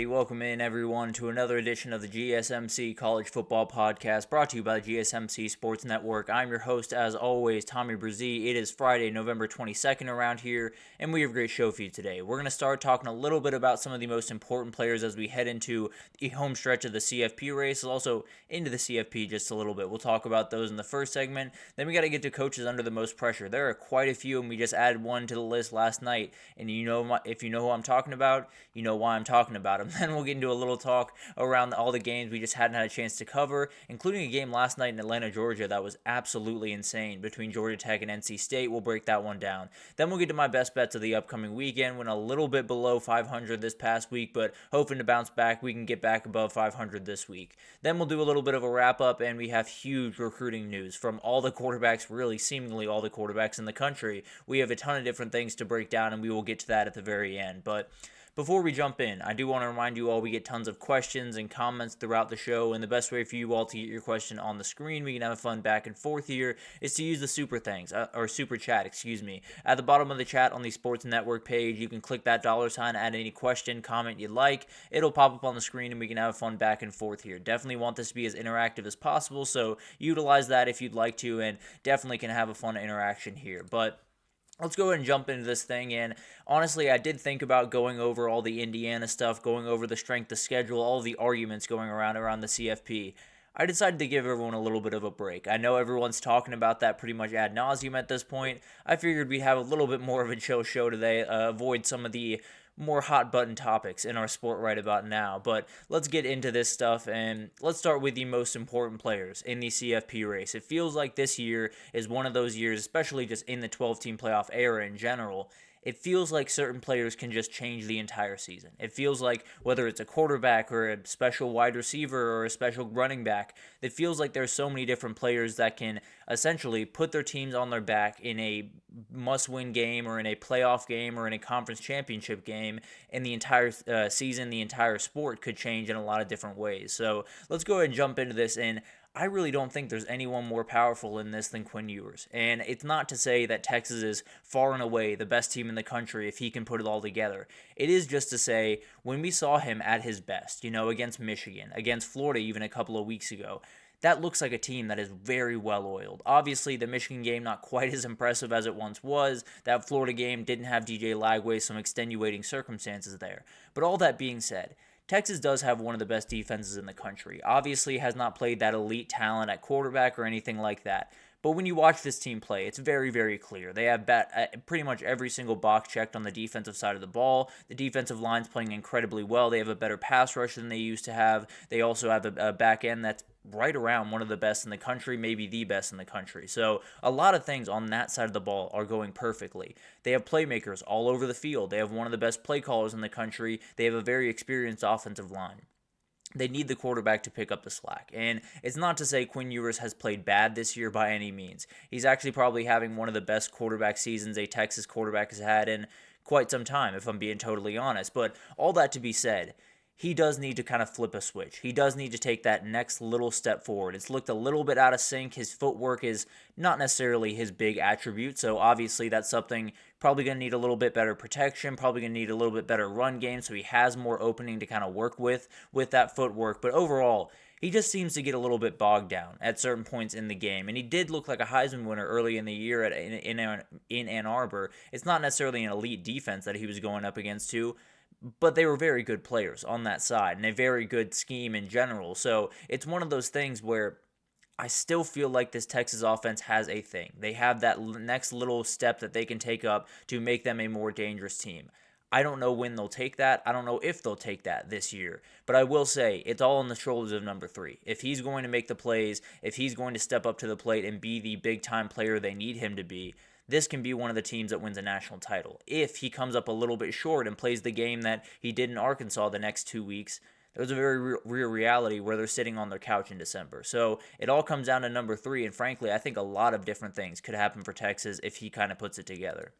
Alrighty, welcome in everyone to another edition of the GSMC College Football Podcast, brought to you by the GSMC Sports Network. I'm your host, as always, Tommy Brzee. It is Friday, November 22nd around here, and we have a great show for you today. We're going to start talking a little bit about some of the most important players as we head into the home stretch of the CFP race, also into the CFP just a little bit. We'll talk about those in the first segment. Then we got to get to coaches under the most pressure. There are quite a few, and we just added one to the list last night, and if you know who I'm talking about, you know why I'm talking about them. Then we'll get into a little talk around all the games we just hadn't had a chance to cover, including a game last night in Atlanta, Georgia that was absolutely insane between Georgia Tech and NC State. We'll break that one down. Then we'll get to my best bets of the upcoming weekend. Went a little bit below 500 this past week, but hoping to bounce back. We can get back above 500 this week. Then we'll do a little bit of a wrap-up, and we have huge recruiting news from all the quarterbacks, really seemingly all the quarterbacks in the country. We have a ton of different things to break down, and we will get to that at the very end. But before we jump in, I do want to remind you all we get tons of questions and comments throughout the show, and the best way for you all to get your question on the screen, we can have a fun back and forth here, is to use the super chat, At the bottom of the chat on the Sports Network page, you can click that $, add any question, comment you'd like. It'll pop up on the screen, and we can have a fun back and forth here. Definitely want this to be as interactive as possible, so utilize that if you'd like to, and definitely can have a fun interaction here. But let's go ahead and jump into this thing, and honestly, I did think about going over all the Indiana stuff, going over the strength of schedule, all the arguments going around the CFP. I decided to give everyone a little bit of a break. I know everyone's talking about that pretty much ad nauseum at this point. I figured we'd have a little bit more of a chill show today, avoid some of the more hot button topics in our sport right about now. But let's get into this stuff, and let's start with the most important players in the CFP race. It feels like this year is one of those years, especially just in the 12-team playoff era in general. It feels like certain players can just change the entire season. It feels like whether it's a quarterback or a special wide receiver or a special running back, it feels like there's so many different players that can essentially put their teams on their back in a must-win game or in a playoff game or in a conference championship game, and the entire season, the entire sport could change in a lot of different ways. So let's go ahead and jump into this, and I really don't think there's anyone more powerful in this than Quinn Ewers. And it's not to say that Texas is far and away the best team in the country if he can put it all together. It is just to say, when we saw him at his best, against Michigan, against Florida even a couple of weeks ago, that looks like a team that is very well-oiled. Obviously, the Michigan game not quite as impressive as it once was. That Florida game didn't have DJ Lagway, some extenuating circumstances there. But all that being said, Texas does have one of the best defenses in the country. Obviously has not played that elite talent at quarterback or anything like that. But when you watch this team play, it's very, very clear. They have pretty much every single box checked on the defensive side of the ball. The defensive line's playing incredibly well. They have a better pass rush than they used to have. They also have a back end that's right around one of the best in the country, maybe the best in the country. So a lot of things on that side of the ball are going perfectly. They have playmakers all over the field. They have one of the best play callers in the country. They have a very experienced offensive line. They need the quarterback to pick up the slack. And it's not to say Quinn Ewers has played bad this year by any means. He's actually probably having one of the best quarterback seasons a Texas quarterback has had in quite some time, if I'm being totally honest. But all that to be said, he does need to kind of flip a switch. He does need to take that next little step forward. It's looked a little bit out of sync. His footwork is not necessarily his big attribute, so obviously that's something probably going to need a little bit better protection, probably going to need a little bit better run game, so he has more opening to kind of work with that footwork. But overall, he just seems to get a little bit bogged down at certain points in the game. And he did look like a Heisman winner early in the year in Ann Arbor. It's not necessarily an elite defense that he was going up against too, but they were very good players on that side and a very good scheme in general. So it's one of those things where I still feel like this Texas offense has a thing. They have that next little step that they can take up to make them a more dangerous team. I don't know when they'll take that. I don't know if they'll take that this year. But I will say, it's all on the shoulders of number 3. If he's going to make the plays, if he's going to step up to the plate and be the big-time player they need him to be, this can be one of the teams that wins a national title. If he comes up a little bit short and plays the game that he did in Arkansas the next 2 weeks, there's a very real reality where they're sitting on their couch in December. So it all comes down to number 3, and frankly, I think a lot of different things could happen for Texas if he kind of puts it together.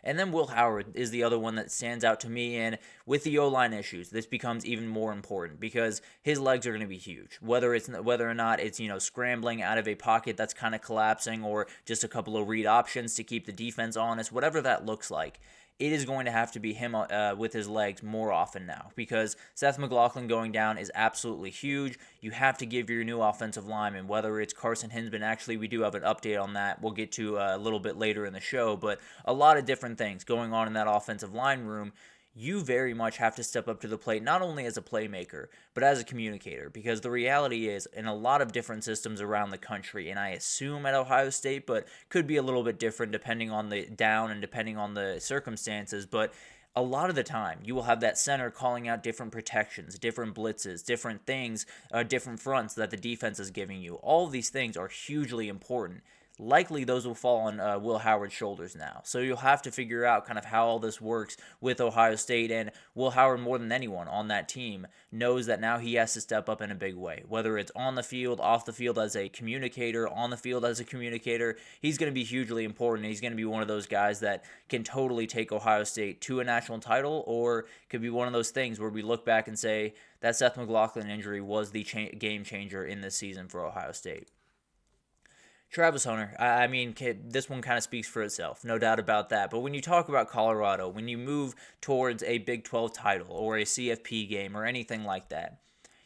And then Will Howard is the other one that stands out to me, and with the O-line issues, this becomes even more important because his legs are going to be huge. Whether or not it's scrambling out of a pocket that's kind of collapsing or just a couple of read options to keep the defense honest, whatever that looks like, it is going to have to be him with his legs more often now, because Seth McLaughlin going down is absolutely huge. You have to give your new offensive lineman, whether it's Carson Hinsman. Actually, we do have an update on that we'll get to a little bit later in the show, but a lot of different things going on in that offensive line room. You very much have to step up to the plate, not only as a playmaker, but as a communicator, because the reality is, in a lot of different systems around the country, and I assume at Ohio State, but could be a little bit different depending on the down and depending on the circumstances, but a lot of the time, you will have that center calling out different protections, different blitzes, different things, different fronts that the defense is giving you. All of these things are hugely important. Likely those will fall on Will Howard's shoulders now. So you'll have to figure out kind of how all this works with Ohio State, and Will Howard, more than anyone on that team, knows that now he has to step up in a big way. Whether it's on the field, off the field as a communicator, on the field as a communicator, he's going to be hugely important. He's going to be one of those guys that can totally take Ohio State to a national title, or could be one of those things where we look back and say that Seth McLaughlin injury was the game changer in this season for Ohio State. Travis Hunter, I mean, this one kind of speaks for itself, no doubt about that. But when you talk about Colorado, when you move towards a Big 12 title or a CFP game or anything like that,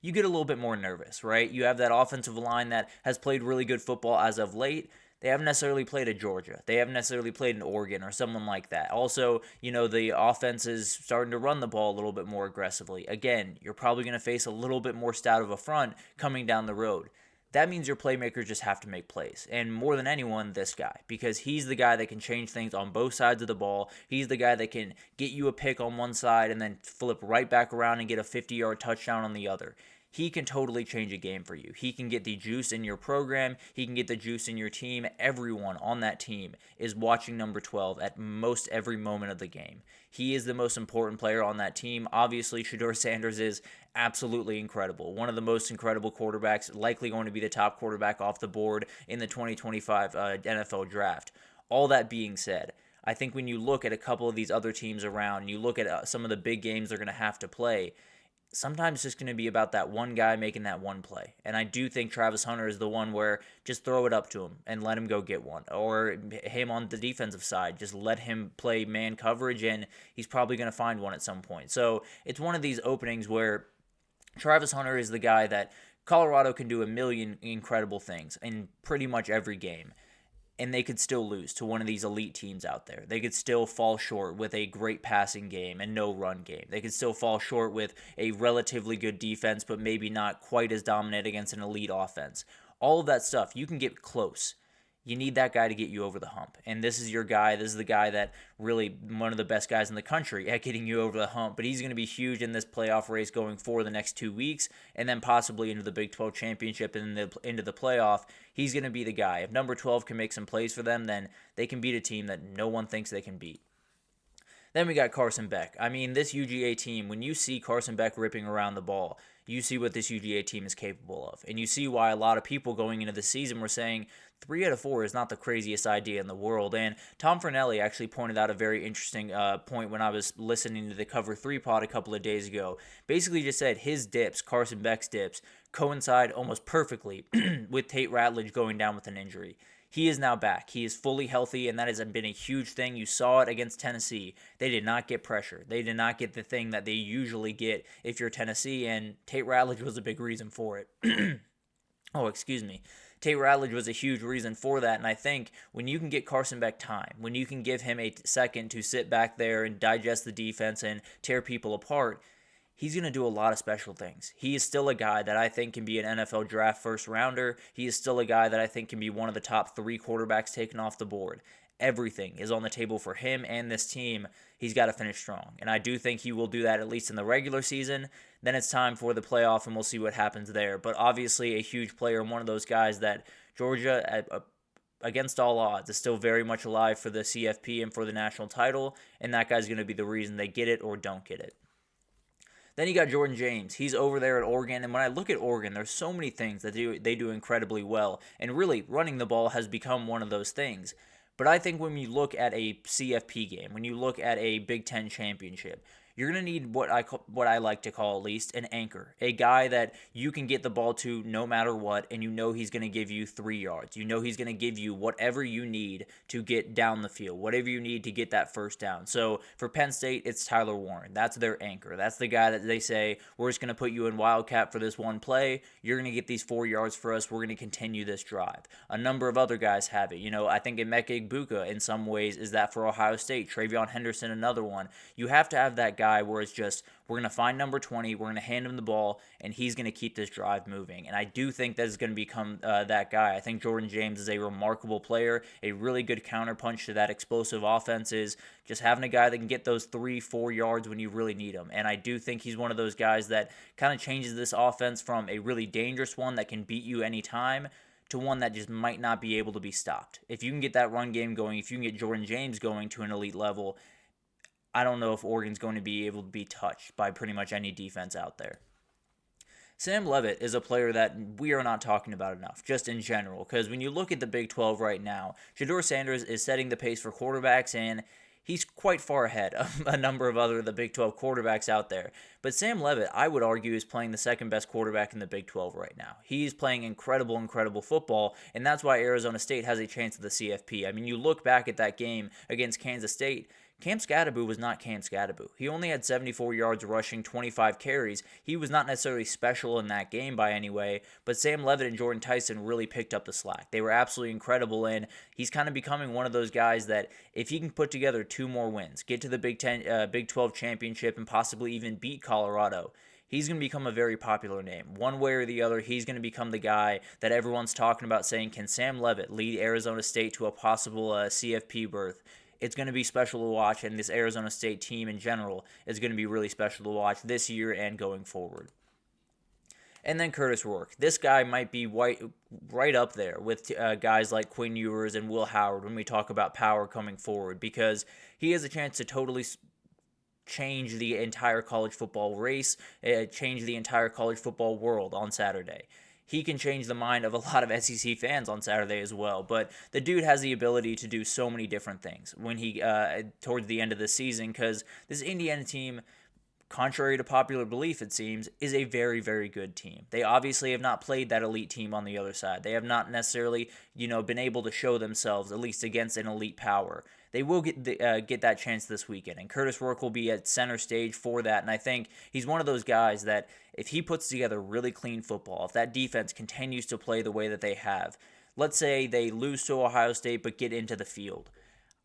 you get a little bit more nervous, right? You have that offensive line that has played really good football as of late. They haven't necessarily played at Georgia. They haven't necessarily played in Oregon or someone like that. Also, the offense is starting to run the ball a little bit more aggressively. Again, you're probably going to face a little bit more stout of a front coming down the road. That means your playmakers just have to make plays. And more than anyone, this guy. Because he's the guy that can change things on both sides of the ball. He's the guy that can get you a pick on one side and then flip right back around and get a 50-yard touchdown on the other. He can totally change a game for you. He can get the juice in your program. He can get the juice in your team. Everyone on that team is watching number 12 at most every moment of the game. He is the most important player on that team. Obviously, Shedeur Sanders is absolutely incredible. One of the most incredible quarterbacks, likely going to be the top quarterback off the board in the 2025 NFL draft. All that being said, I think when you look at a couple of these other teams around, and you look at some of the big games they're going to have to play, sometimes it's just going to be about that one guy making that one play. And I do think Travis Hunter is the one where just throw it up to him and let him go get one. Or him on the defensive side, just let him play man coverage and he's probably going to find one at some point. So it's one of these openings where Travis Hunter is the guy that Colorado can do a million incredible things in pretty much every game. And they could still lose to one of these elite teams out there. They could still fall short with a great passing game and no run game. They could still fall short with a relatively good defense, but maybe not quite as dominant against an elite offense. All of that stuff, you can get close. You need that guy to get you over the hump. And this is your guy. This is the guy that really one of the best guys in the country at getting you over the hump. But he's going to be huge in this playoff race going for the next 2 weeks and then possibly into the Big 12 championship and into the playoff. He's going to be the guy. If number 12 can make some plays for them, then they can beat a team that no one thinks they can beat. Then we got Carson Beck. I mean, this UGA team, when you see Carson Beck ripping around the ball, you see what this UGA team is capable of. And you see why a lot of people going into the season were saying 3 out of 4 is not the craziest idea in the world. And Tom Fornelli actually pointed out a very interesting point when I was listening to the Cover 3 pod a couple of days ago. Basically just said his dips, Carson Beck's dips, coincide almost perfectly with Tate Ratledge going down with an injury. He is now back. He is fully healthy, and that has been a huge thing. You saw it against Tennessee. They did not get pressure. They did not get the thing that they usually get if you're Tennessee, and Tate Ratledge was a big reason for it. Tate Ratledge was a huge reason for that, and I think when you can get Carson Beck time, when you can give him a second to sit back there and digest the defense and tear people apart, he's going to do a lot of special things. He is still a guy that I think can be an NFL draft first rounder. He is still a guy that I think can be one of the top 3 quarterbacks taken off the board. Everything is on the table for him and this team. He's got to finish strong. And I do think he will do that at least in the regular season. Then it's time for the playoff, and we'll see what happens there. But obviously a huge player and one of those guys that Georgia, against all odds, is still very much alive for the CFP and for the national title. And that guy's going to be the reason they get it or don't get it. Then you got Jordan James. He's over there at Oregon, and when I look at Oregon, there's so many things that they do incredibly well, and really running the ball has become one of those things. But I think when you look at a CFP game, when you look at a Big Ten championship, you're going to need what I like to call, at least, an anchor, a guy that you can get the ball to no matter what, and you know he's going to give you 3 yards. You know he's going to give you whatever you need to get down the field, whatever you need to get that first down. So for Penn State, it's Tyler Warren. That's their anchor. That's the guy that they say, we're just going to put you in Wildcat for this one play. You're going to get these 4 yards for us. We're going to continue this drive. A number of other guys have it. You know, I think Emeka Egbuka in some ways is that for Ohio State. Travion Henderson, another one. You have to have that guy where it's just, we're going to find number 20, we're going to hand him the ball, and he's going to keep this drive moving. And I do think that is going to become that guy. I think Jordan James is a remarkable player. A really good counterpunch to that explosive offense is just having a guy that can get those 3-4 yards when you really need them. And I do think he's one of those guys that kind of changes this offense from a really dangerous one that can beat you anytime to one that just might not be able to be stopped. If you can get that run game going, if you can get Jordan James going to an elite level, I don't know if Oregon's going to be able to be touched by pretty much any defense out there. Sam Leavitt is a player that we are not talking about enough, just in general, because when you look at the Big 12 right now, Shedeur Sanders is setting the pace for quarterbacks, and he's quite far ahead of a number of other the Big 12 quarterbacks out there. But Sam Leavitt, I would argue, is playing the second best quarterback in the Big 12 right now. He's playing incredible football, and that's why Arizona State has a chance at the CFP. I mean, you look back at that game against Kansas State, Cam Skattebo was not Cam Skattebo. He only had 74 yards rushing, 25 carries. He was not necessarily special in that game by any way, but Sam Leavitt and Jordan Tyson really picked up the slack. They were absolutely incredible, and he's kind of becoming one of those guys that if he can put together 2 more wins, get to the Big 12 championship, and possibly even beat Colorado, he's going to become a very popular name. One way or the other, he's going to become the guy that everyone's talking about saying, can Sam Leavitt lead Arizona State to a possible CFP berth? It's going to be special to watch, and this Arizona State team in general is going to be really special to watch this year and going forward. And then Curtis Rourke. This guy might be right up there with guys like Quinn Ewers and Will Howard when we talk about power coming forward, because he has a chance to totally change the entire college football race, change the entire college football world on Saturday. He can change the mind of a lot of SEC fans on Saturday as well. But the dude has the ability to do so many different things when he towards the end of the season, because this Indiana team, contrary to popular belief, it seems, is a very, very good team. They obviously have not played that elite team on the other side. They have not necessarily, been able to show themselves, at least against an elite power. They will get that chance this weekend, and Curtis Rourke will be at center stage for that. And I think he's one of those guys that if he puts together really clean football, if that defense continues to play the way that they have, let's say they lose to Ohio State but get into the field,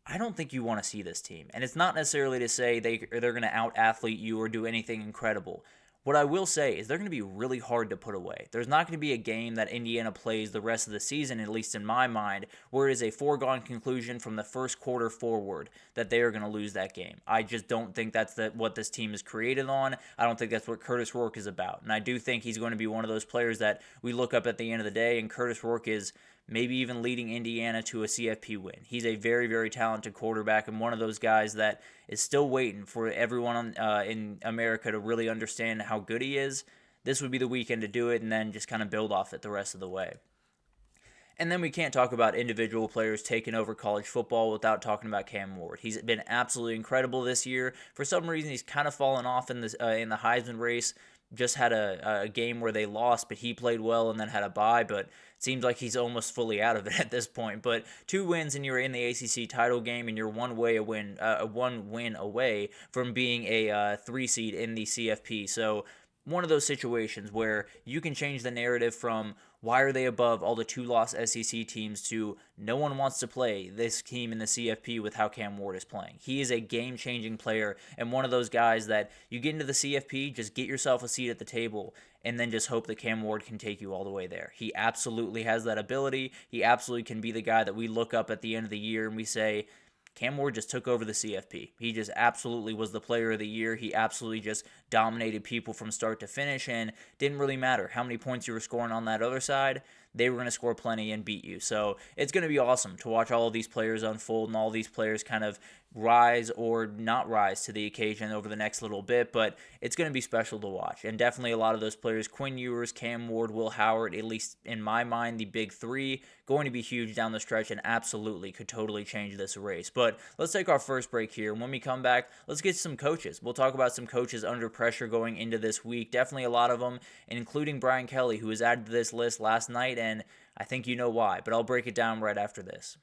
I don't think you want to see this team. And it's not necessarily to say they're going to out-athlete you or do anything incredible. What I will say is they're going to be really hard to put away. There's not going to be a game that Indiana plays the rest of the season, at least in my mind, where it is a foregone conclusion from the first quarter forward that they are going to lose that game. I just don't think that's what this team is created on. I don't think that's what Curtis Rourke is about. And I do think he's going to be one of those players that we look up at the end of the day, and Curtis Rourke is maybe even leading Indiana to a CFP win. He's a very, very talented quarterback and one of those guys that is still waiting for everyone in America to really understand how good he is. This would be the weekend to do it and then just kind of build off it the rest of the way. And then we can't talk about individual players taking over college football without talking about Cam Ward. He's been absolutely incredible this year. For some reason, he's kind of fallen off in the Heisman race. Just had a game where they lost, but he played well and then had a bye, but it seems like he's almost fully out of it at this point. But 2 wins and you're in the ACC title game, and you're one win away from being a 3 seed in the CFP. So one of those situations where you can change the narrative from why are they above all the 2-loss SEC teams to no one wants to play this team in the CFP with how Cam Ward is playing. He is a game-changing player and one of those guys that you get into the CFP, just get yourself a seat at the table and then just hope that Cam Ward can take you all the way there. He absolutely has that ability. He absolutely can be the guy that we look up at the end of the year and we say, Cam Ward just took over the CFP. He just absolutely was the player of the year. He absolutely just dominated people from start to finish, and didn't really matter how many points you were scoring on that other side. they were going to score plenty and beat you. So it's going to be awesome to watch all of these players unfold and all these players kind of rise or not rise to the occasion over the next little bit, but it's going to be special to watch. And definitely a lot of those players, Quinn Ewers, Cam Ward, Will Howard, at least in my mind, the big three, going to be huge down the stretch and absolutely could totally change this race. But let's take our first break here. When we come back, let's get some coaches. We'll talk about some coaches under pressure going into this week. Definitely a lot of them, including Brian Kelly, who was added to this list last night, and I think you know why, but I'll break it down right after this.